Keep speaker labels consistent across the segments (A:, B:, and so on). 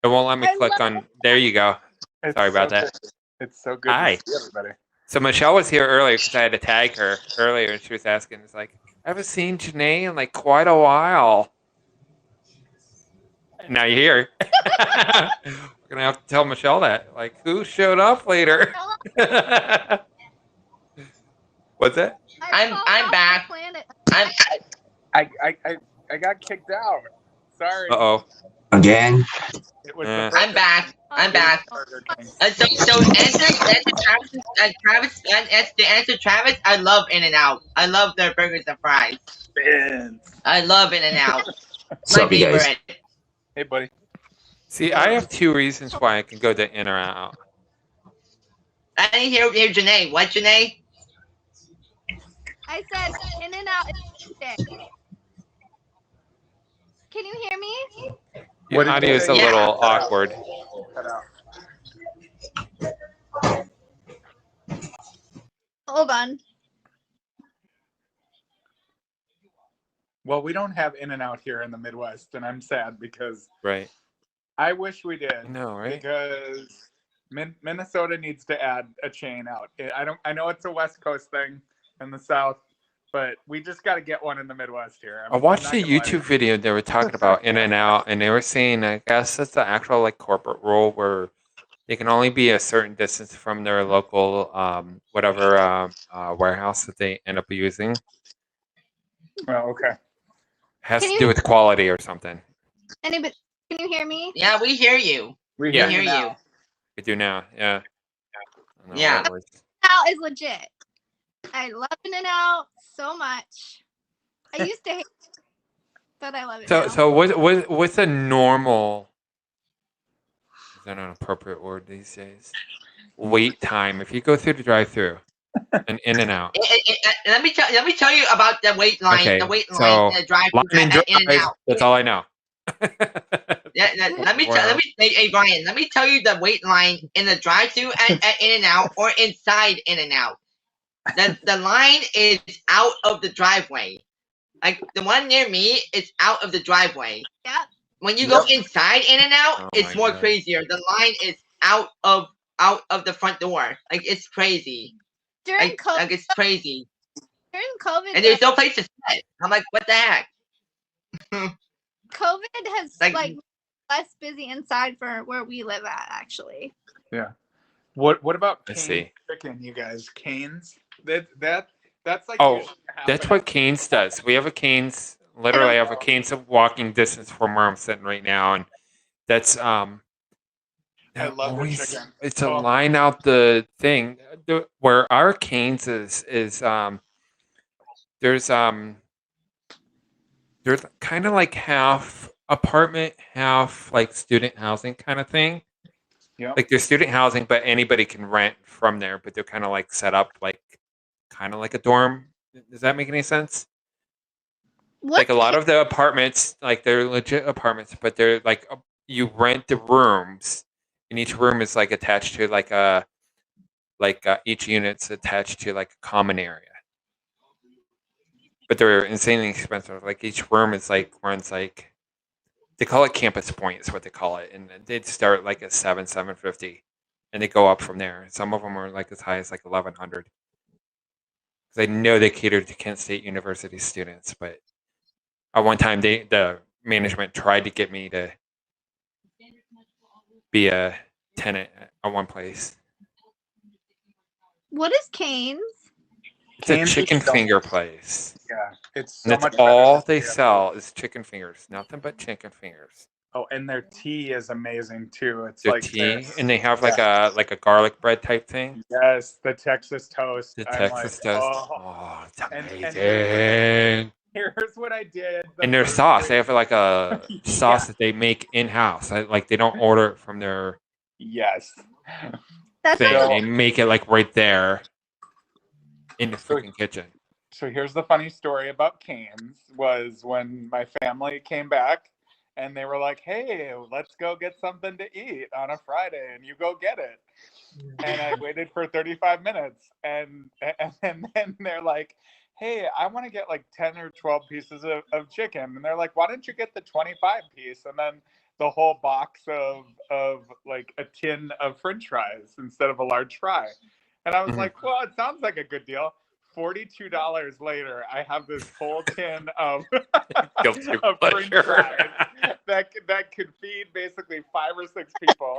A: It won't let me
B: I
A: click
B: love
A: on. There you go.
C: It's
A: Sorry about
C: so
A: that.
C: good. It's so good
A: Hi.
C: to see everybody.
A: So Michelle was here earlier because I had to tag her earlier, and she was asking, "It's like I haven't seen Janae in like quite a while." Now you're here. We're gonna have to tell Michelle that. Like, who showed up later? What's that?
D: I'm back. I'm
C: I got kicked out. Sorry.
A: Uh-oh.
E: Again?
C: It was
A: Yeah.
C: the
D: I'm back. I'm back.
C: Burger King.
D: So answer Travis. To answer Travis, I love In-N-Out. I love their burgers and fries.
C: Vince.
D: I love In-N-Out.
E: What's
D: My
E: up, you guys?
D: favorite.
C: Hey, buddy.
A: See, I have two reasons why I can go to In or Out.
D: I didn't hear Janae. What, Janae?
B: I said In-N-Out is shit. Can you hear me?
A: Your
C: What did
A: audio
C: you
A: is
C: say?
A: a
D: Yeah.
A: little awkward.
C: Cut out.
B: Hold on.
C: Well, we don't have In-N-Out here in the Midwest, and I'm sad because
A: Right.
C: I wish we did.
A: I know, right?
C: Because Minnesota needs to add a chain out. I know it's a West Coast thing in the South, but we just got to get one in the Midwest here.
A: I watched a YouTube video. They were talking about In-N-Out, and they were saying, I guess that's the actual like corporate rule where they can only be a certain distance from their local whatever warehouse that they end up using.
C: Oh, okay.
A: Has
B: Can
A: to
B: you-
A: do with quality or something.
B: Anybody? Can you hear me?
D: Yeah, we hear you.
C: We
A: Yeah.
C: hear you
D: Hear you.
C: now.
A: We do now, yeah. I don't know
D: Yeah.
A: what it was.
B: In-N-Out is legit. I love In-N-Out so much. I used to hate it, but I love it now.
A: So what's a normal? Is that an appropriate word these days? Wait time if you go through the drive-through and In-N-Out.
D: Let me tell you about the wait line.
A: Okay,
D: The wait
A: so
D: line in the drive
A: line and drive,
D: In-N-Out.
A: that's all I know.
D: Let me hey Brian, let me tell you the wait line in the drive-thru at In-N-Out or inside In-N-Out. The line is out of the driveway. Like the one near me is out of the driveway.
B: Yep.
D: When you go inside In-N-Out,
A: Oh
D: it's
A: my
D: more
A: God.
D: crazier. The line is out of the front door. Like it's crazy.
B: During
D: Like
B: COVID,
D: it's crazy. And there's no place to sit. I'm like, what the heck?
B: COVID has
D: Like-
B: like less busy inside for where we live at actually.
C: Yeah. What about
A: Let's
C: Cane's
A: see.
C: chicken, you guys? Cane's? That's like
A: Oh,
C: usually half
A: that's
C: an
A: what
C: hour.
A: Cane's does. We have a Cane's. Literally, I have a Cane's of walking distance from where I'm sitting right now, and that's
C: I
A: they're
C: love the
A: always-
C: chicken.
A: It's a
C: Oh.
A: line out the thing where our Cane's is there's kind of like half apartment, half like student housing kind of thing.
C: Yeah.
A: Like there's student housing, but anybody can rent from there. But they're kind of like set up like kind of like a dorm. Does that make any sense? Like a lot of the apartments, like they're legit apartments, but they're like you rent the rooms, and each room is like attached to like each unit's attached to like a common area. But they're insanely expensive. Like each room is like runs like they call it Campus Point is what they call it, and they'd start like at $750, and they go up from there. Some of them are like as high as like 1,100. Because I know they cater to Kent State University students, but at one time the management tried to get me to be a tenant at one place.
B: What is Cane's?
A: It's a
C: Cane's is
A: chicken
C: so
A: finger
C: much-
A: place.
C: Yeah, it's so
A: And that's
C: much better
A: all
C: than
A: they
C: the other.
A: sell is chicken fingers. Nothing but chicken fingers.
C: Oh, and their tea is amazing too. It's
A: Their
C: like
A: tea, and they have like a garlic bread type thing.
C: yes, the Texas toast.
A: The
C: I'm
A: Texas
C: like,
A: toast.
C: oh.
A: Oh, it's
C: And-
A: amazing.
C: Here's what I did. The
A: And their
C: first
A: sauce, they
C: week-
A: have like a sauce that they make in house. Like they don't order it from their
C: Yes.
B: That's
A: thing.
C: So-
A: They make it like right there in the freaking kitchen.
C: So here's the funny story about Cane's was when my family came back and they were like, hey, let's go get something to eat on a Friday and you go get it. And I waited for 35 minutes and then they're like, hey, I want to get like 10 or 12 pieces of chicken. And they're like, why don't you get the 25 piece? And then the whole box of like a tin of French fries instead of a large fry. And I was
A: Mhm.
C: like, well, it sounds like a good deal. $42 later, I have this whole tin of
A: Guilty
C: of French
A: pleasure.
C: fries that could feed basically 5 or 6 people.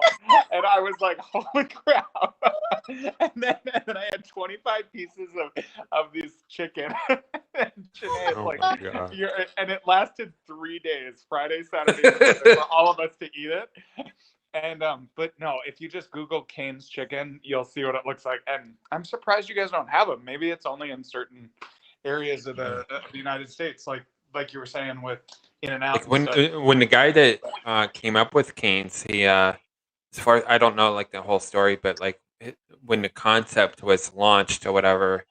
C: And I was like, holy crap. and then I had 25 pieces of these chicken. And Janae's
A: Oh
C: like,
A: my god.
C: and it lasted 3 days, Friday, Saturday, Sunday, for all of us to eat it. And but no, if you just Google Cane's chicken, you'll see what it looks like. And I'm surprised you guys don't have them. Maybe it's only in certain areas of the United States, like you were saying with In-N-Out.
A: Like when the guy that came up with Cane's, he as far as I don't know like the whole story, but like when the concept was launched or whatever,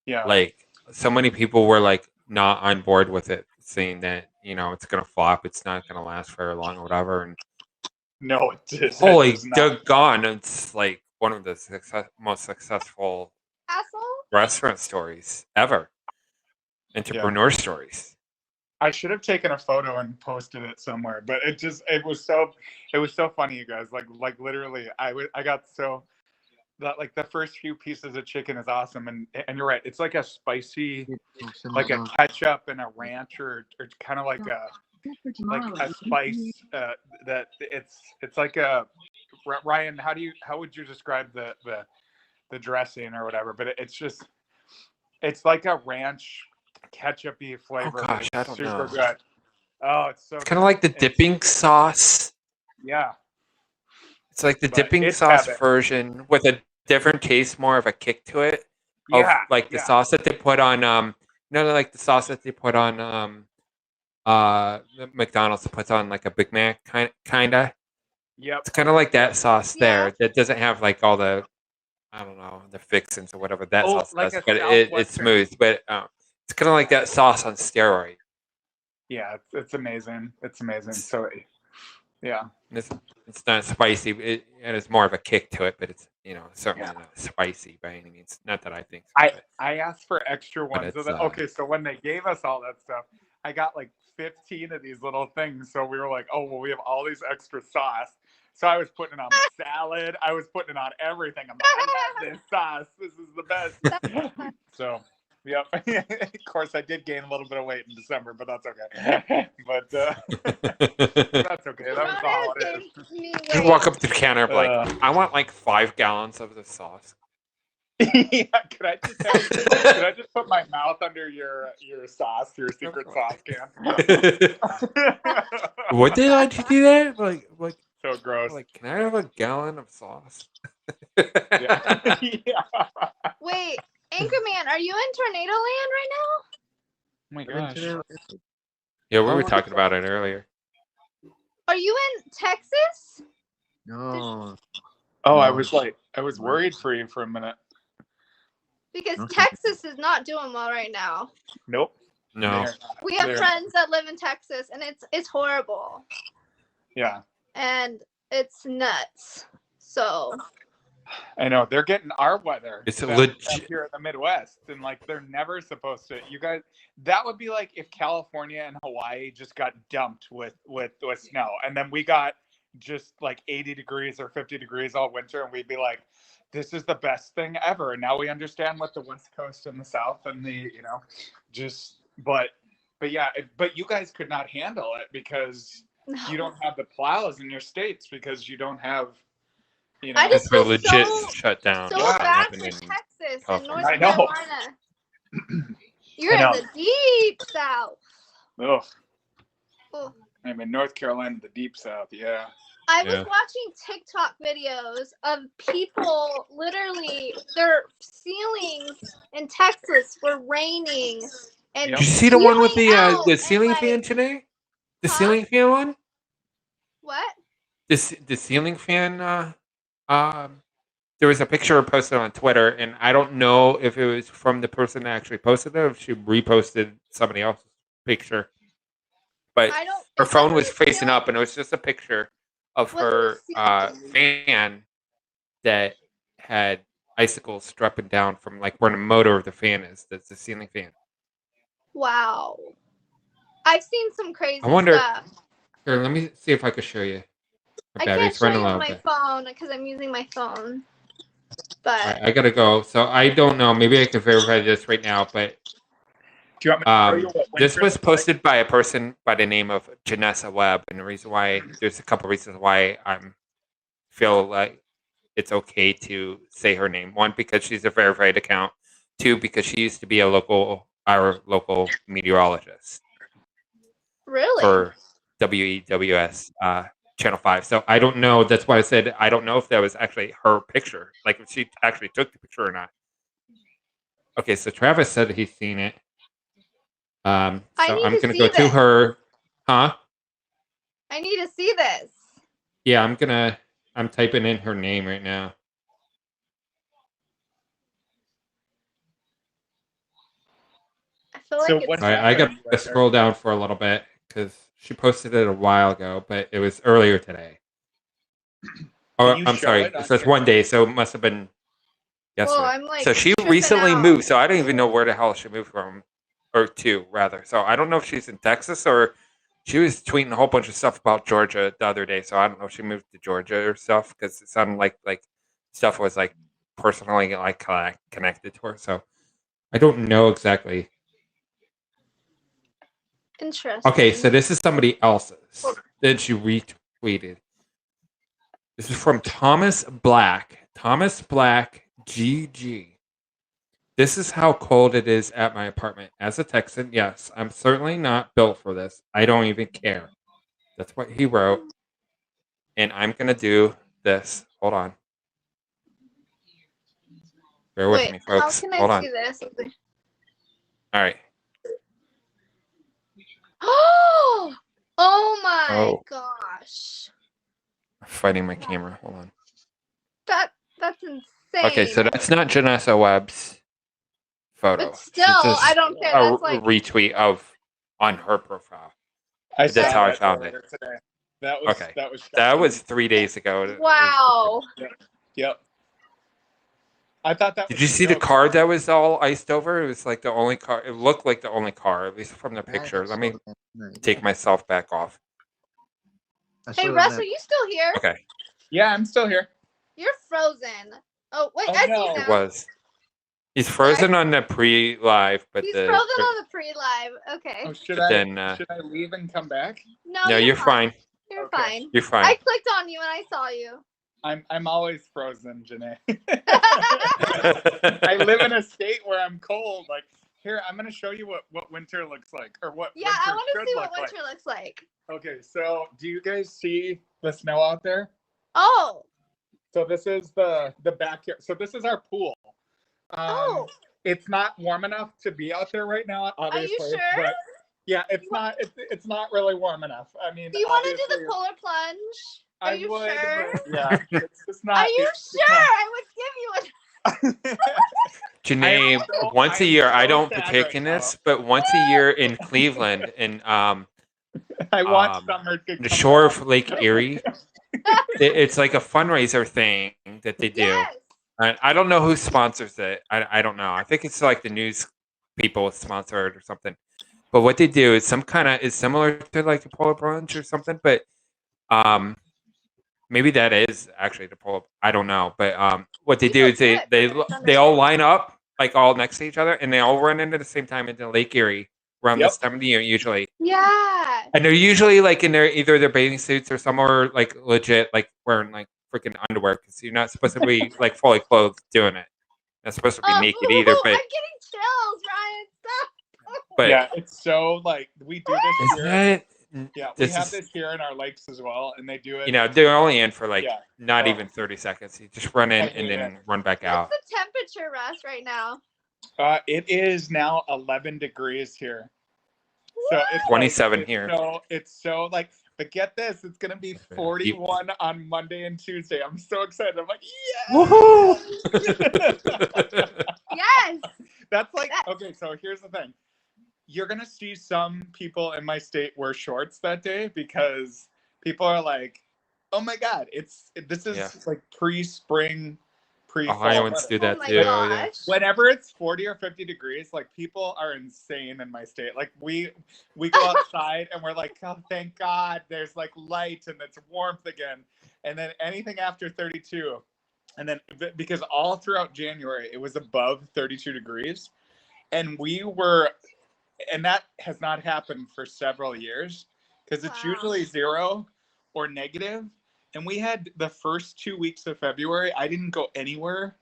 C: Yeah.
A: like so many people were like not on board with it, saying that it's gonna flop, it's not gonna last very long or whatever. And
C: No, it
A: holy
C: does not.
A: doggone, it's like one of the most successful
B: Asshole.
A: restaurant stories ever, entrepreneur stories.
C: I should have taken a photo and posted it somewhere, but it was so funny, you guys. Like literally, I got so that like the first few pieces of chicken is awesome, and you're right, it's like a spicy, like a ketchup and a ranch, or kind of like a spice that it's like a Ryan. How would you describe the dressing or whatever? But it's like a ranch ketchup-y flavor.
A: Oh gosh, I
C: it's
A: don't
C: super
A: know.
C: good. Oh, it's so
A: It's kind of like the dipping sauce.
C: Yeah.
A: It's like the
C: But
A: dipping
C: it's
A: sauce
C: habit.
A: version with a different taste, more of a kick to it. Of
C: Yeah.
A: like the sauce that they put on like the sauce that they put on McDonald's puts on like a Big Mac kinda.
C: Yep.
A: It's kind of like that sauce
B: Yeah.
A: there. That doesn't have like all the I don't know the fixins or whatever that sauce
C: like
A: does,
C: a
A: but it's
C: Southwestern.
A: smooth. But it's kind of like that sauce on steroid.
C: Yeah, it's amazing. It's amazing. So yeah.
A: And it's not spicy. And it's more of a kick to it, but it's certainly
C: Yeah.
A: not spicy by any means. Not that I think. So,
C: I
A: but
C: asked for extra ones of
A: it's,
C: that. Okay, so when they gave us all that stuff, I got like 15 of these little things. So we were like, oh well, we have all these extra sauce. So I was putting it on my salad. I was putting it on everything. I'm like, I love this sauce. This is the best. So yep. Of course, I did gain a little bit of weight in December, but that's okay. But that's okay. That was the holidays.
A: you walk up to the counter and be like,
C: Uh.
A: I want like 5 gallons of the sauce.
C: Yeah, could I just put my mouth under your sauce, your secret sauce can?
A: Would they let you do that? Like
C: So gross.
A: like, can I have a gallon of sauce?
C: Yeah. Yeah.
B: Wait, Anchorman, are you in Tornado Land right now?
C: Oh my gosh.
A: Yeah, we were talking about it earlier.
B: Are you in Texas?
E: No.
C: Oh, I
E: No.
C: was worried for you for a minute.
B: Because
E: Okay.
B: Texas is not doing well right now.
C: Nope.
A: No.
C: They're-
B: We have
C: There.
B: friends that live in Texas, and it's horrible,
C: Yeah,
B: and it's nuts. So
C: I know. They're getting our weather.
A: It's
C: back
A: legit.
C: here in the Midwest, and like they're never supposed to. You guys, that would be like if California and Hawaii just got dumped with snow, and then we got just like 80 degrees or 50 degrees all winter, and we'd be like, this is the best thing ever. And now we understand what the West Coast and the South and the but yeah, but you guys could not handle it because you don't have the plows in your states because you don't have
B: I just
A: It's a
B: feel
A: legit
B: so
A: shutdown.
B: so
A: What's
B: bad for
A: happening in
B: Texas and
A: California.
B: North
C: I know.
B: Carolina. You're
C: I know.
B: in the deep south.
C: Ugh.
B: Oh.
C: I'm in North Carolina, the deep south. Yeah.
B: I was
A: Yeah.
B: watching TikTok videos of people literally their ceilings in Texas were raining and
C: Yep.
A: Did you see the one with
B: spewing out
A: the
B: and,
A: ceiling
B: like,
A: fan today? The
B: Huh?
A: ceiling fan one?
B: what?
A: The ceiling fan there was a picture posted on Twitter, and I don't know if it was from the person that actually posted it or if she reposted somebody else's picture. But
B: I don't
A: her
B: it
A: phone was
B: wasn't
A: facing
B: ceiling-
A: up, and it was just a picture of
B: Wasn't
A: her
B: a ceiling.
A: fan that had icicles dropping down from like where the motor of the fan is. That's the ceiling fan.
B: Wow. I've seen some crazy
A: I wonder-
B: stuff.
A: Here, let me see if I can show you. My
B: I can't
A: battery's
B: show
A: running
B: you
A: low.
B: on my
A: But...
B: phone because I'm using my phone.
A: All
B: But
A: right, I gotta go. So I don't know. Maybe I can verify this right now. But
C: Do you want me to show you what
A: this
C: winter
A: was
C: looks like?
A: posted by a person by the name of Janessa Webb, and the reason why there's a couple reasons why I'm feel like it's okay to say her name. One, because she's a verified account. Two, because she used to be our local meteorologist
B: really,
A: for WEWS Channel 5. So I don't know. That's why I said I don't know if that was actually her picture, like if she actually took the picture or not. Okay, so Travis said that he's seen it. So I'm gonna go to her. Huh?
B: I need to see this.
A: Yeah, I'm typing in her name right now.
B: I feel like
C: So
B: it's
C: what's
A: All right, I got
C: happening
A: to
C: with
A: scroll
C: her?
A: down for a little bit because she posted it a while ago, but it was earlier today. Oh,
C: you
A: I'm
C: show
A: sorry.
C: it
A: It
C: on
A: says
C: camera?
A: 1 day, so it must have been yesterday.
B: Well, I'm like
A: So she
B: tripping
A: recently
B: out.
A: moved, so I don't even know where the hell she moved from, or to rather. So I don't know if she's in Texas or she was tweeting a whole bunch of stuff about Georgia the other day. So I don't know if she moved to Georgia or stuff because it sounded like stuff was like personally like connected to her. So I don't know exactly.
B: Interesting.
A: Okay, so this is somebody else's that she retweeted. This is from Thomas Black. Thomas Black GG. This is how cold it is at my apartment. As a Texan, yes, I'm certainly not built for this. I don't even care. That's what he wrote. And I'm going to do this. Hold on. Bear with me, folks.
B: How can
A: Hold
B: I
A: on.
B: see this?
A: All right.
B: Oh my
A: Oh.
B: gosh.
A: I'm fighting my camera. Hold on.
B: That's insane.
A: Okay, so that's not Janessa Webb's photo.
B: But still, I don't care.
A: A
B: That's like
A: retweet on her profile.
C: That's
A: how I found it.
C: today. That was
A: Okay.
C: that was
A: That was 3 days ago.
B: wow.
C: Yep. I thought that.
A: Did
C: was
A: you
C: a
A: see the
C: joke.
A: car that was all iced over? It was like the only car. It looked like the only car, at least from the picture. Let me take myself back off.
B: Hey, Russ, are you still here?
A: Okay.
C: Yeah, I'm still here.
B: You're frozen. Oh wait,
C: Oh,
B: I see
C: no.
B: you
A: It
B: now.
A: was. He's frozen on the pre-live, but
B: He's frozen on the pre-live. Okay.
C: Oh, should
A: But
C: I
A: then,
C: should I leave and come back?
A: no, you're fine.
B: You're
C: Okay.
B: fine.
A: You're
B: I
A: fine.
B: clicked on you and I saw you.
C: I'm always frozen, Janae. I live in a state where I'm cold. Like here, I'm gonna show you what winter looks like, or what.
B: Yeah, I want to
C: should
B: see what
C: look like.
B: winter looks like.
C: Okay, so do you guys see the snow out there?
B: Oh.
C: So this is the backyard. So this is our pool.
B: Oh.
C: It's not warm enough to be out there right now, obviously.
B: Are you sure?
C: But yeah, it's not really warm enough. I mean,
B: Do you want to do the
C: obviously,
B: polar plunge? Are
C: I
B: you
C: would,
B: sure?
C: but yeah, it's just not.
B: Are you sure? I would give you a.
A: Janae, once a year, I don't partake in this, but once a year in Cleveland, in
C: I want summer to
A: the
C: come
A: shore
C: back.
A: of Lake Erie, it's like a fundraiser thing that they do.
B: Yes.
A: And I don't know who sponsors it. I don't know. I think it's like the news people sponsor it or something. But what they do is is similar to like the polar plunge or something. But maybe that is actually the polar. I don't know. But what they do is they all line up like all next to each other, and they all run into the same time into Lake Erie around this time of the year usually.
B: Yeah.
A: And they're usually like in either their bathing suits or somewhere like legit like wearing like freaking underwear because you're not supposed to be like fully clothed doing it. Not supposed to be naked either. But
B: I'm getting chills, Ryan. Stop.
A: but
C: Yeah, it's so like we do this
A: is
C: here.
A: that
C: Yeah, we
A: this
C: have
A: is,
C: this here in our lakes as well, and they do it.
A: you know, they're only in for like
C: Yeah.
A: not even 30 seconds. You just run in
C: I
A: and
C: hate
A: then run back out.
B: What's the temperature, Russ, right now?
C: It is now 11 degrees here. So it's
A: 27
C: like,
A: here.
C: It's so like, but get this, it's gonna be 41 on Monday and Tuesday. I'm so excited. I'm like, yeah.
B: Yes.
C: That's like okay. So here's the thing. You're gonna see some people in my state wear shorts that day because people are like, "Oh my God, this is like pre-fall
A: Ohioans
C: weather.
A: do that
B: Oh my
A: too. Yeah.
B: gosh.
C: Whenever it's 40 or 50 degrees, like people are insane in my state. Like we go outside and we're like, oh, thank God, there's like light and it's warmth again. And then anything after 32, and then because all throughout January it was above 32 degrees, and that has not happened for several years because it's usually 0 or negative. And we had the first 2 weeks of February, I didn't go anywhere.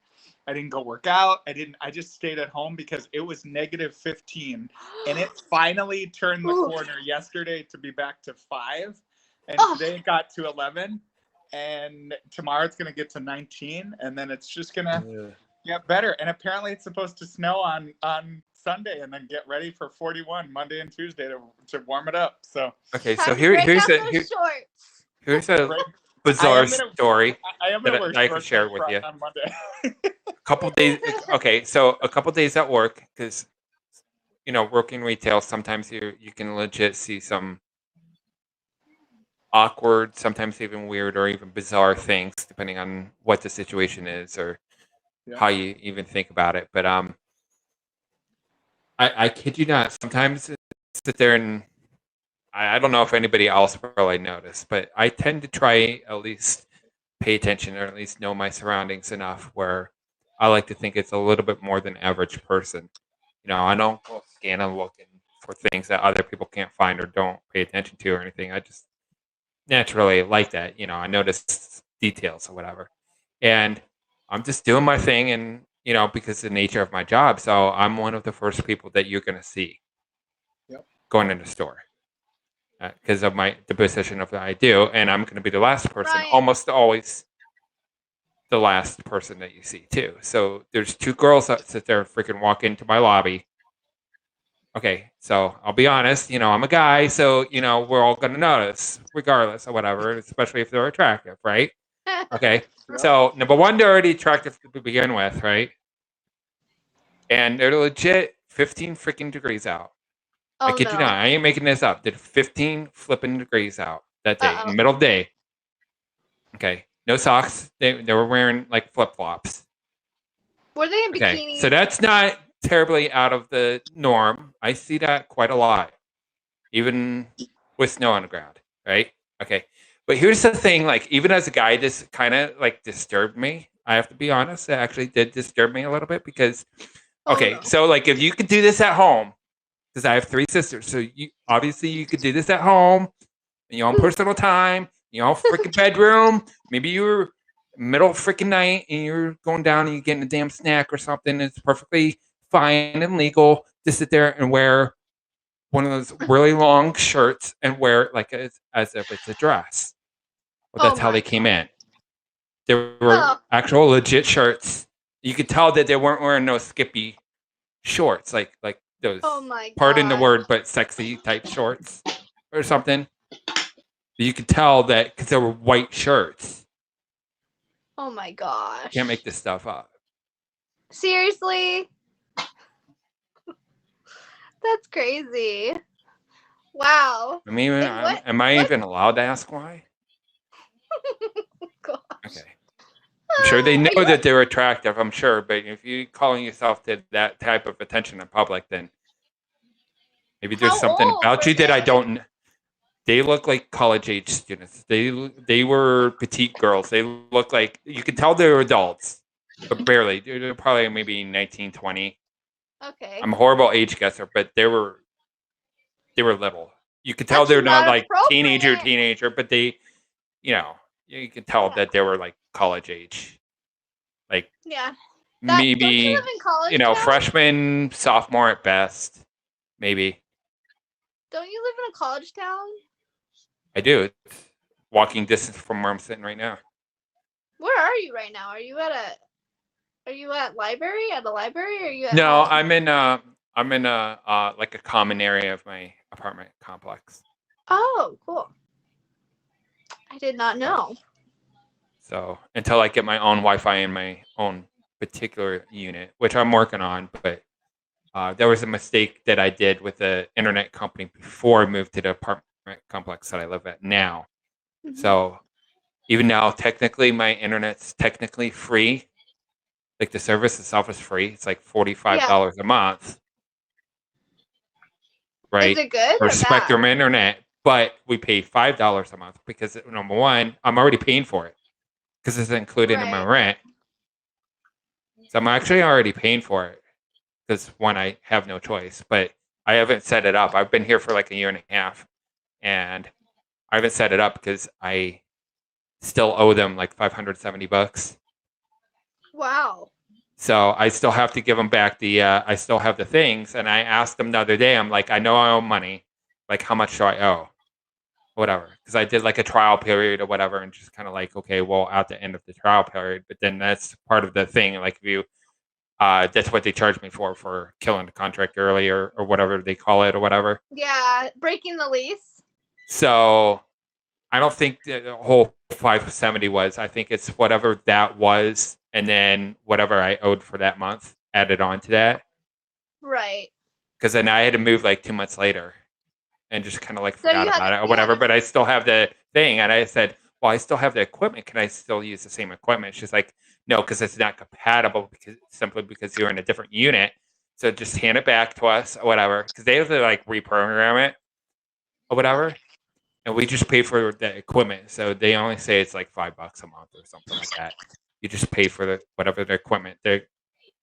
C: I didn't go work out. I just stayed at home because it was negative 15. And it finally turned the corner yesterday to be back to 5. And today it got to 11. And tomorrow it's going to get to 19. And then it's just going to get better. And apparently it's supposed to snow on Sunday and then get ready for 41 Monday and Tuesday to warm it up. So
A: okay, so here's a bizarre story that I could share with you.
C: On Monday.
A: A couple days. Okay, so a couple days at work, because working retail, sometimes you can legit see some awkward, sometimes even weird or even bizarre things, depending on what the situation is or how you even think about it. But I kid you not, sometimes I sit there and I don't know if anybody else really noticed, but I tend to try at least pay attention or at least know my surroundings enough where I like to think it's a little bit more than average person. I don't go scan and looking for things that other people can't find or don't pay attention to or anything. I just naturally like that. I notice details or whatever. And I'm just doing my thing and, because of the nature of my job. So I'm one of the first people that you're going to see going in the store. Because of the position of what I do, and I'm going to be the last person, almost always the last person that you see too. So there's 2 girls that sit there and freaking walk into my lobby. Okay, so I'll be honest, I'm a guy, so we're all going to notice, regardless of whatever, especially if they're attractive, right? Okay, so number one, they're already attractive to begin with, right? And they're legit 15 freaking degrees out. I kid you not. I ain't making this up. Did 15 flipping degrees out that day, in the middle of the day. Okay. No socks. They were wearing like flip flops.
B: Were they in bikinis?
A: Okay. So that's not terribly out of the norm. I see that quite a lot, even with snow on the ground. Right. Okay. But here's the thing. Like, even as a guy, this kind of like disturbed me. I have to be honest. It actually did disturb me a little bit because, so like if you could do this at home, because I have 3 sisters, so obviously you could do this at home, in your own personal time, in your own freaking bedroom. Maybe you were middle of freaking night and you're going down and you're getting a damn snack or something. It's perfectly fine and legal to sit there and wear one of those really long shirts and wear it like as if it's a dress. Well, that's how they came in. They were actual legit shirts. You could tell that they weren't wearing no skippy shorts, like those, pardon the word, but sexy type shorts or something. You could tell that because they were white shirts.
B: Oh my gosh.
A: Can't make this stuff up.
B: Seriously? That's crazy. Wow.
A: I mean, am I even allowed to ask why?
B: Gosh.
A: Okay. I'm sure they know that they're attractive, I'm sure, but if you're calling yourself to that type of attention in public, then maybe there's something about you that I don't. They look like college age students. They were petite girls. They look like, you can tell they're adults, but barely. They're probably maybe 19, 20.
B: Okay.
A: I'm a horrible age guesser, but they were little. You could tell they're not like teenager, but they, you can tell that they were like college age. Like, maybe,
B: don't you live in college
A: freshman, sophomore at best, maybe.
B: Don't you live in a college town?
A: I do. It's walking distance from where I'm sitting right now.
B: Where are you right now? Are you at library? At a library? Or are you at
A: No,
B: home?
A: I'm in a like a common area of my apartment complex.
B: Oh, cool. I did not know.
A: So until I get my own Wi-Fi in my own particular unit, which I'm working on, but there was a mistake that I did with the internet company before I moved to the apartment complex that I live at now. Mm-hmm. So even now, technically, my internet's technically free, Like the service itself is free. It's like $45 a month, right?
B: Is it good
A: For
B: or
A: Spectrum
B: bad?
A: Internet, but we pay $5 a month because number one, I'm already paying for it because it's included in my
B: Right.
A: rent. So I'm actually already paying for it because one, I have no choice, but I haven't set it up. I've been here for like a year and a half, and I haven't set it up because I still owe them like $570.
B: Wow.
A: So I still have to give them back the. I still have the things, and I asked them the other day. I'm like, I know I owe money. Like, how much do I owe? Whatever, because I did like a trial period or whatever, and just kind of like, okay, well, at the end of the trial period, but then that's part of the thing. Like, if you, that's what they charged me for killing the contract early or whatever they call it or whatever.
B: Yeah, breaking the lease.
A: So I don't think the whole 570 was. I think it's whatever that was, and then whatever I owed for that month added on to that.
B: Right.
A: Because then I had to move like 2 months later, and just kind of like
B: So you
A: forgot
B: had
A: about
B: to-
A: it or
B: you
A: whatever.
B: had to-
A: But I still have the thing, and I said, "Well, I still have the equipment. Can I still use the same equipment?" She's like, "No, because it's not compatible. Simply because you're in a different unit. So just hand it back to us or whatever. Because they have to like reprogram it or whatever." And we just pay for the equipment. So they only say it's like $5 a month or something like that. You just pay for whatever the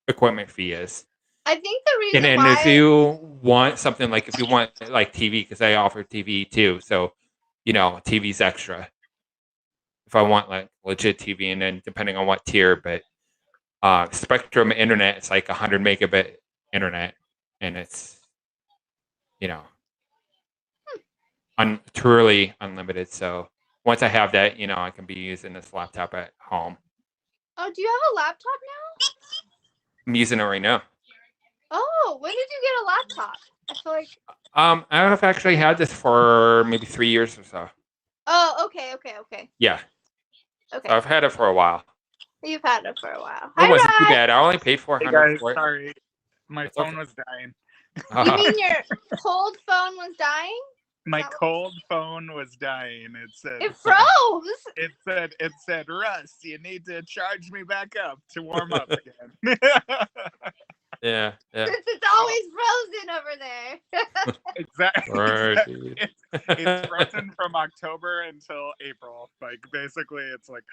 A: equipment fee is.
B: I think the reason
A: And then
B: why
A: if you want something like, if you want like TV, because I offer TV too. So, TV's extra. If I want like legit TV, and then depending on what tier, but Spectrum Internet, it's like 100 megabit internet, and it's, truly unlimited. So once I have that, I can be using this laptop at home.
B: Oh, do you have a laptop now?
A: I'm using it right now.
B: Oh, when did you get a laptop? I feel like.
A: I've actually had this for maybe 3 years or so.
B: Oh, okay.
A: Yeah,
B: Okay.
A: so I've had it for a while.
B: You've had it for a while.
A: It wasn't too
B: Ryan.
A: bad. I only paid
C: Hey
A: $400
C: guys,
A: for it.
C: sorry, my
A: It's
C: phone
A: okay.
C: was dying.
B: You mean your cold phone was dying?
C: My cold phone was dying. It said
B: It froze.
C: It said, Russ, you need to charge me back up to warm up again.
A: Yeah.
B: Since it's always frozen over there.
C: Exactly.
A: Right,
C: exactly.
A: dude.
C: It's frozen from October until April. Like basically it's like,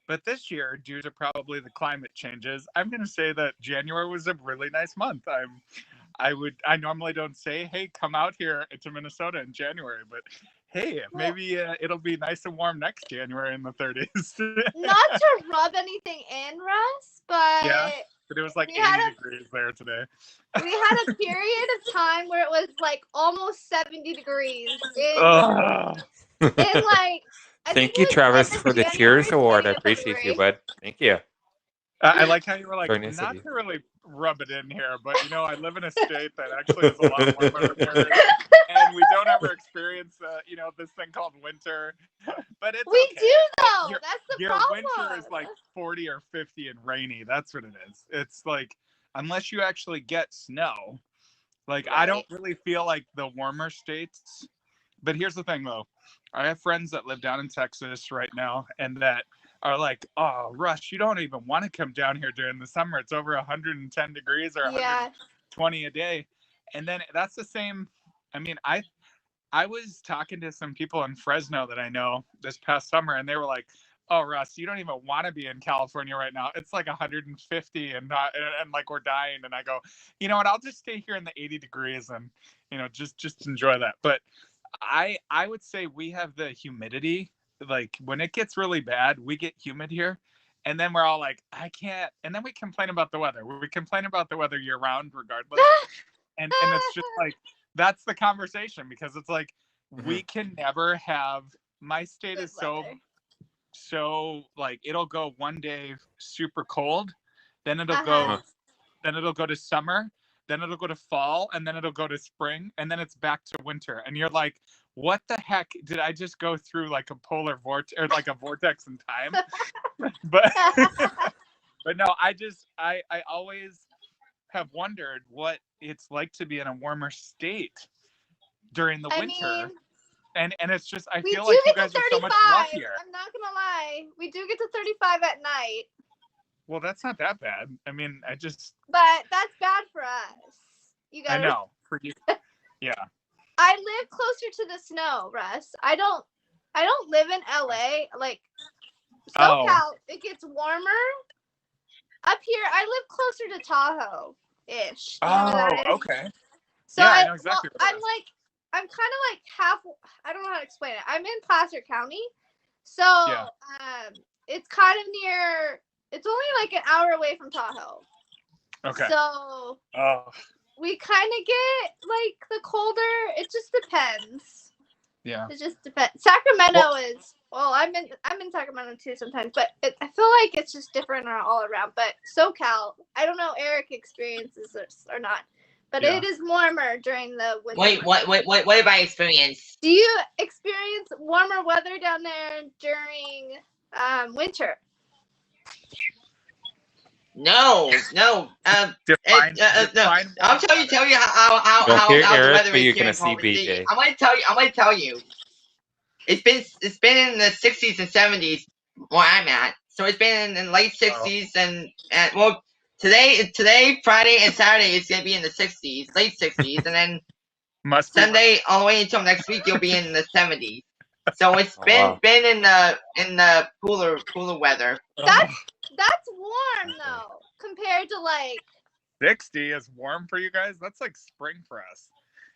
C: but this year, due to probably the climate changes, I'm gonna say that January was a really nice month. I normally don't say, hey, come out here to Minnesota in January, but hey, maybe it'll be nice and warm next January in the 30s.
B: Not to rub anything in, Russ, but
C: Yeah. But it was like
B: We had
C: 80 degrees there today.
B: we had a period of time where it was like almost 70 degrees.
C: Ugh.
B: In like, I
A: Thank
B: think
A: you,
B: it was
A: Travis,
B: end of
A: for the
B: January,
A: Cheers Award. I
B: 20th of
A: appreciate you,
B: February.
A: bud. Thank you.
C: I like how you were like,
A: Very nice of
C: not
A: you.
C: to really rub it in here, but I live in a state that actually is a lot warmer than yours, and we don't ever experience, this thing called winter. But it's
B: We
C: okay.
B: do though.
C: Your-
B: That's the
C: Your
B: problem.
C: winter is like 40 or 50 and rainy. That's what it is. It's like, unless you actually get snow, like I don't really feel like the warmer states. But here's the thing though, I have friends that live down in Texas right now, and that are like, oh, Rush, you don't even want to come down here during the summer. It's over 110 degrees or
B: Yeah.
C: 120 a day. And then that's the same. I mean, I was talking to some people in Fresno that I know this past summer, and they were like, oh, Russ, you don't even want to be in California right now. It's like 150 and like we're dying. And I go, you know what? I'll just stay here in the 80 degrees and, just enjoy that. But I would say we have the humidity. Like when it gets really bad, we get humid here, and then we're all like, I can't. And then we complain about the weather. We complain about the weather year round, regardless. and it's just like that's the conversation, because it's like we can never have. My state
B: Good
C: is
B: weather.
C: so like it'll go one day super cold, then it'll
B: Uh-huh.
C: go to summer, then it'll go to fall, and then it'll go to spring, and then it's back to winter. And you're like, what the heck did I just go through? Like a polar vortex, or like a vortex in time? but but no, I always have wondered what it's like to be in a warmer state during the winter. And it's just, I
B: we
C: feel
B: do
C: like you
B: get
C: guys
B: to
C: are so
B: 35.
C: much luckier.
B: I'm not gonna lie. We do get to 35 at night.
C: Well, that's not that bad. I mean,
B: But that's bad for us. You
C: I
B: gotta.
C: know. For you, yeah.
B: I live closer to the snow, Russ. I don't live in LA. Like SoCal, it gets warmer. Up here, I live closer to Tahoe-ish. You know where that is?
C: Okay.
B: So
C: Yeah, I know exactly where that
B: I'm
C: is.
B: like, I'm kind of like half. I don't know how to explain it. I'm in Placer County, so
C: Yeah.
B: it's kind of near. It's only like an hour away from Tahoe.
C: Okay.
B: So
C: Oh,
B: we kind of get like the colder. It just depends.
C: yeah.
B: It just depends. Sacramento is. Well, I'm in Sacramento too sometimes, but I feel like it's just different all around. But SoCal, I don't know Eric experiences this or not, but
C: Yeah.
B: it is warmer during the winter.
D: Wait, what have I experienced?
B: Do you experience warmer weather down there during winter?
D: No.
C: Define
D: No. I'll tell you how
A: Don't hear
D: the
A: Eric,
D: weather
A: but
D: is
A: you're
D: here
A: gonna
D: in
A: see
D: Culver City.
A: BJ.
D: I'm gonna tell you. It's been in the 60s and 70s where I'm at. So it's been in the late 60s and well today Friday and Saturday is gonna be in the 60s, late 60s, and then
C: must be
D: Sunday all the way until next week you'll be in the 70s. So it's
A: Oh, wow.
D: been in the cooler weather.
B: That's warm though, compared to like
C: 60 is warm for you guys. That's like spring for us.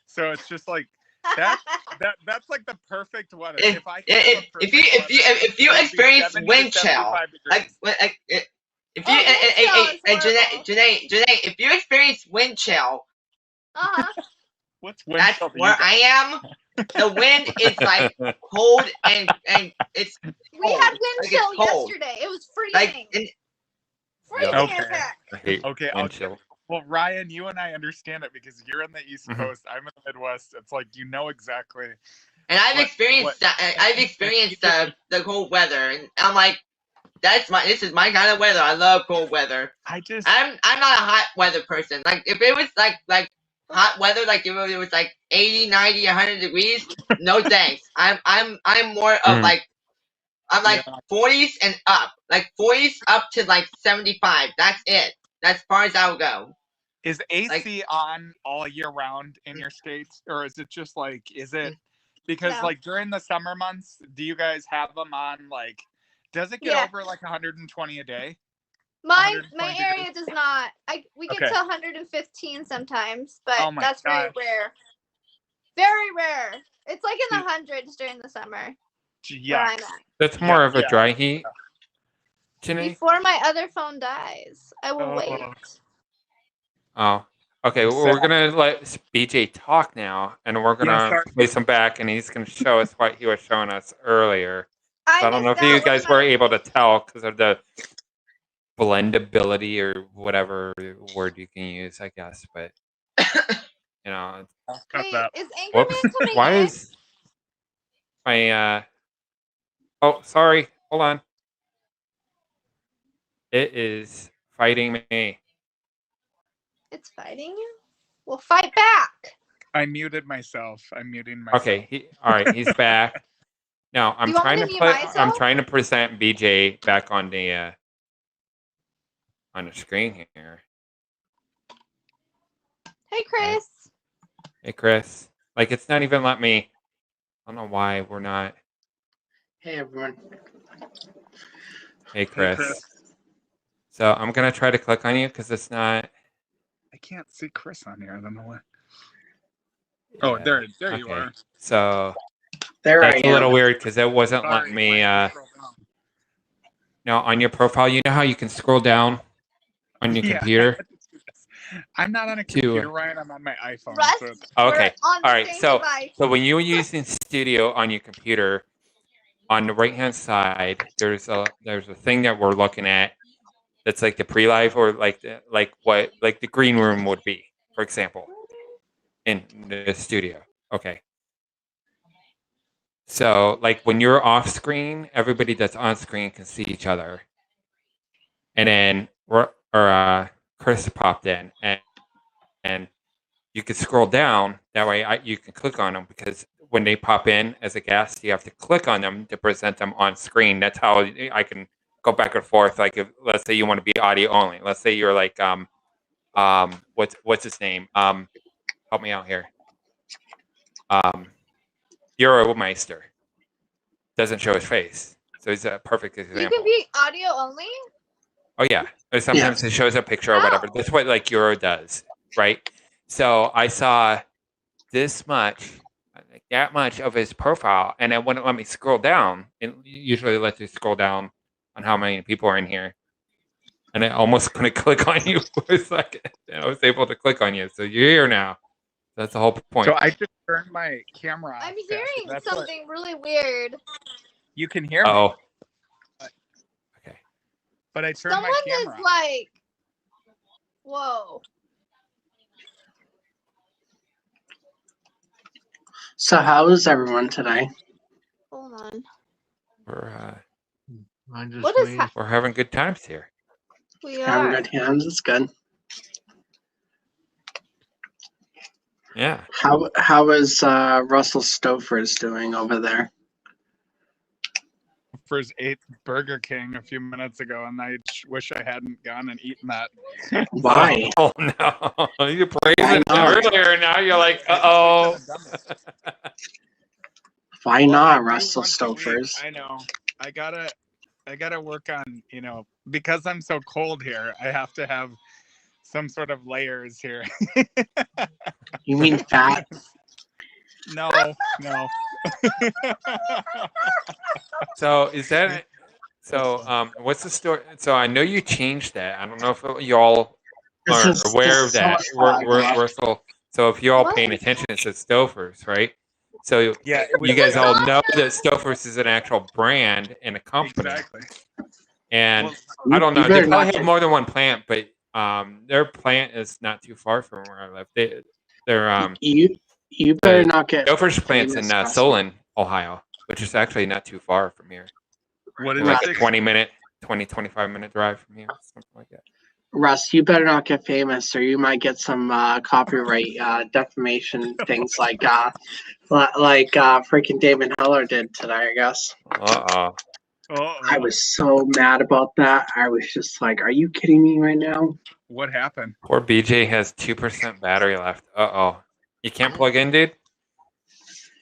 C: So it's just like that's like the perfect weather.
D: If
C: I
D: if you experience wind chill, like if you Janae, if you experience wind chill,
C: what's wind
D: that's
C: chill to you
D: where
C: guys?
D: I am. The wind is like cold and it's cold.
B: we had wind
D: Like,
B: chill
D: it's cold.
B: yesterday. It was freezing.
D: Like
B: freezing
C: Okay.
B: impact.
A: I hate
C: Okay,
A: wind chill.
C: well, Ryan, you and I understand it because you're in the East
A: Mhm.
C: Coast. I'm in the Midwest. It's like you know exactly.
D: and I've
C: What-
D: experienced that. I've experienced the cold weather, and I'm like, this is my kind of weather. I love cold weather.
C: I just
D: I'm not a hot weather person. Like if it was like hot weather, like if it was like 80, 90, 100 degrees, no thanks. I'm more of
A: Mm.
D: like I'm like
C: Yeah.
D: 40s and up, like 40s up to like 75. That's it. That's as far as I'll go.
C: is AC on all year round in your states, or is it just like because
B: No.
C: like during the summer months, do you guys have them on like? Does it get
B: Yeah.
C: over like 120 a day?
B: My
C: 120
B: area does not. We get
C: Okay.
B: to 115 sometimes, but
C: Oh my
B: that's very
C: gosh.
B: rare. Very rare. It's like in the
C: See-
B: hundreds during the summer where
C: Yeah.
B: I'm at.
A: That's more of a
C: yeah.
A: dry heat. Janae?
B: Before my other phone dies, I will
C: Oh.
B: wait.
A: Oh. Okay, well, we're gonna let BJ talk now, and we're gonna
C: sorry.
A: place him back, and he's gonna show us what he was showing us earlier. So I don't know if
B: missed
A: you
B: out.
A: guys
B: What
A: were
B: about-
A: able to tell because of the blendability or whatever word you can use, I guess. But you know,
C: I'll cut
B: Wait,
C: that.
B: is Anchorman
A: whoops.
B: coming
A: Why
B: in?
A: is my Oh, sorry. Hold on. It is fighting me.
B: It's fighting you? Well, fight back.
C: I muted myself. I'm muting myself.
A: Okay. All right. He's back. Now I'm
B: You want me
A: trying
B: to
A: to
B: mute
A: put. I'm
B: myself?
A: trying to present BJ back on the screen here.
B: Hey, Chris.
A: Hey, Chris. Like it's not even let me. I don't know why we're not.
D: Hey everyone.
A: Hey, Chris.
C: Chris.
A: So I'm gonna try to click on you because it's not.
C: I can't see Chris on here. I don't know why. Oh,
A: Yeah.
C: there you
A: Okay.
C: are.
A: So
D: There
A: that's a little weird because it wasn't
C: Sorry,
A: letting me.
C: Mike, scroll down.
A: Now on your profile, you know how you can scroll down on your
C: Yeah.
A: computer.
C: I'm not on a
A: To-
C: computer, Ryan. I'm on my iPhone.
B: Russ?
C: So it's-
A: Okay.
B: We're on the
A: All right.
B: same
A: So
B: device.
A: when you're using Studio on your computer, on the right hand side, there's a thing that we're looking at. That's like the pre-live or like the green room would be, for example, in the studio. Okay. So like when you're off screen, everybody that's on screen can see each other. And then Chris popped in and you can scroll down. That way you can click on them because when they pop in as a guest, you have to click on them to present them on screen. That's how I can go back and forth. Like, if, let's say you want to be audio only. Let's say you're like what's his name? Help me out here. Euromeister doesn't show his face, so he's a perfect example.
B: You can be audio only.
A: Oh yeah, or sometimes it shows a picture or whatever. That's what like Euro does, right? So I saw this much, like that much of his profile, and it wouldn't let me scroll down. It usually lets you scroll down on how many people are in here, and I almost couldn't click on you for a second. And I was able to click on you, so you're here now. That's the whole point.
C: So I just turned my camera off.
B: I'm hearing something really weird.
C: You can hear me.
A: Oh. Okay.
C: But I turned
B: Someone
C: my camera
B: is
C: off.
B: like, whoa.
E: So how is everyone today?
B: Hold on.
A: We're
B: What is
A: we're having good times here.
B: We
E: Having
B: are.
E: good hands, it's good.
A: Yeah.
E: How is Russell Stofers doing over there?
C: First ate Burger King a few minutes ago, and I wish I hadn't gone and eaten that.
E: Why?
A: Oh no! You praising earlier, now you're like, uh-oh.
E: Why
C: Well, I
E: not
C: do
E: Russell
C: once a week.
E: Stofers?
C: I know. I gotta work on, because I'm so cold here, I have to have some sort of layers here.
E: You mean fat?
C: No.
A: So is that so? What's the story? So I know you changed that. I don't know if y'all
E: This
A: are
E: is-
A: aware
E: this
A: of that.
E: is so much fun.
A: Russell. So if you're all
B: What?
A: paying attention, it says Stofers, right? So
C: Yeah,
A: you guys all know that Stofers is an actual brand and a company.
C: exactly.
A: And
C: Well,
A: I don't
E: You
A: know.
E: better
A: They probably
E: not
A: have
E: get-
A: more than one plant, but their plant is not too far from where I live. They're
E: You better not get
A: Stouffer's plant's in
E: famous, Russell.
A: Solon, Ohio, which is actually not too far from here.
C: what did
A: Like
C: I
A: a
C: say?
A: 25-minute drive from here, something like that.
E: Russ, you better not get famous, or you might get some copyright defamation things like freaking Damon Heller did today. I guess
A: Uh-oh.
E: I was so mad about that. I was just like, "Are you kidding me right now?"
C: What happened?
A: Poor BJ has 2% battery left. Uh-oh. You can't plug in, dude?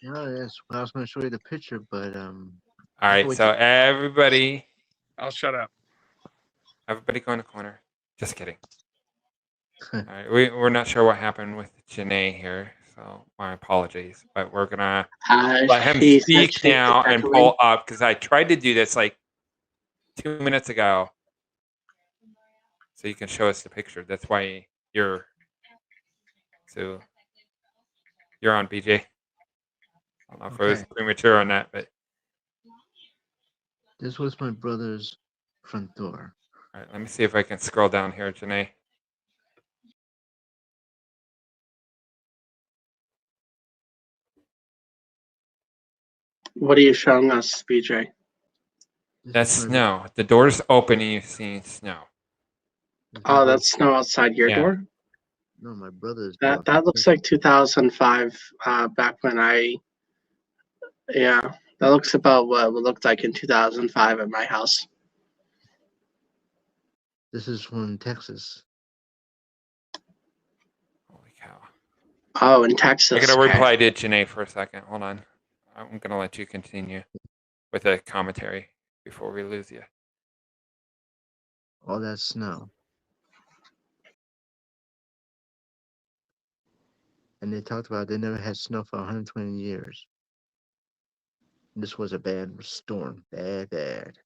F: No, yes. I was going to show you the picture, but
A: All right,
F: wait
A: so
F: till-
A: everybody
C: I'll shut up.
A: go in the corner. Just kidding. All right, we're not sure what happened with Janae here, so my apologies. But we're going to let him
E: She said
A: speak
E: she
A: now and
E: exactly-
A: pull up, because I tried to do this like 2 minutes ago. So you can show us the picture. That's why you're on, BJ. I don't know if it was
F: Okay.
A: premature on that, but
F: this was my brother's front door.
A: all right, let me see if I can scroll down here, Janae.
E: What are you showing us, BJ?
F: This
A: That's
F: is my-
A: snow. The door's open and you're seeing snow.
F: this is
E: Oh,
F: my-
E: that's snow outside your
A: Yeah.
E: door.
F: No, my brother's.
E: That looks like 2005. Back when that looks about what it looked like in 2005 at my house.
F: This is from Texas.
A: Holy cow.
E: Oh, in Texas.
A: I gotta
E: okay.
A: reply to Janae for a second. Hold on. I'm gonna let you continue with the commentary before we lose you.
F: All that snow. And they talked about they never had snow for 120 years. This was a bad storm. Bad.